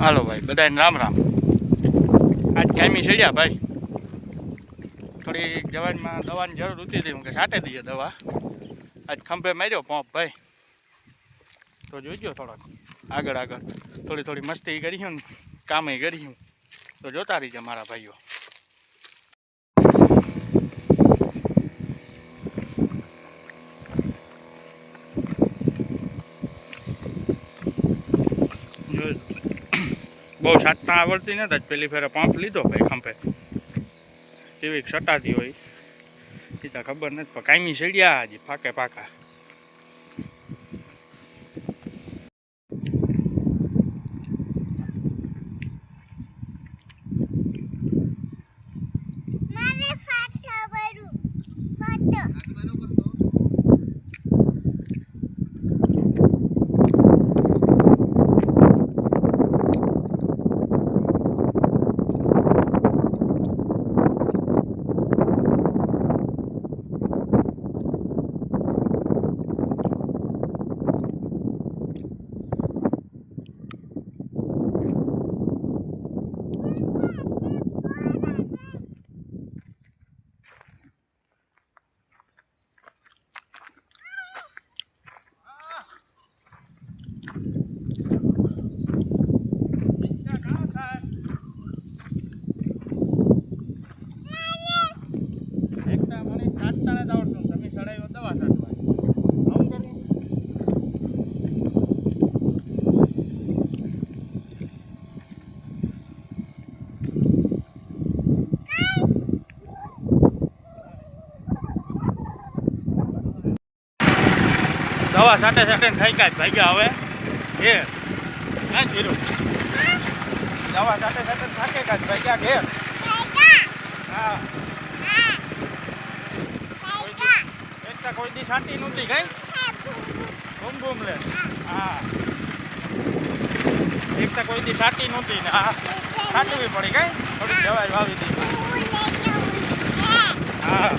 હાલો ભાઈ, બધાને રામ રામ. આજ કાયમી ચડ્યા ભાઈ. થોડી જવાનમાં દવાની જરૂર હતી હું કે છાંટી દઈએ દવા. આજ ખંભે માર્યો પંપ ભાઈ. તો જોઈજો થોડોક આગળ થોડી મસ્તી કરીશું ને કામે કરીશું. તો જોતા રહીજો મારા ભાઈઓ. બહુ છાંટતા આવડતી નથી. પેલી ફેરે પંપ લીધો ભાઈ ખંભે. એવી સટાતી હોય એ તો ખબર નથી, પણ કાયમી સડ્યા હજી ફાકે પાકા. દવા સાથે થઈ કાંઈ ભાગ્યા હવે ઘેર ક્યાં જીરું દવા સાથે થાકે કાંઈ ભાગ્યા ઘેર. હા એક કોઈ દી છાંટી નહોતી કઈ બૂમ લે. હા એક તો કોઈ દી છાંટી નહોતી ને આ છાંટવી પડી કઈ થોડી દવા વાવી દીધી. હા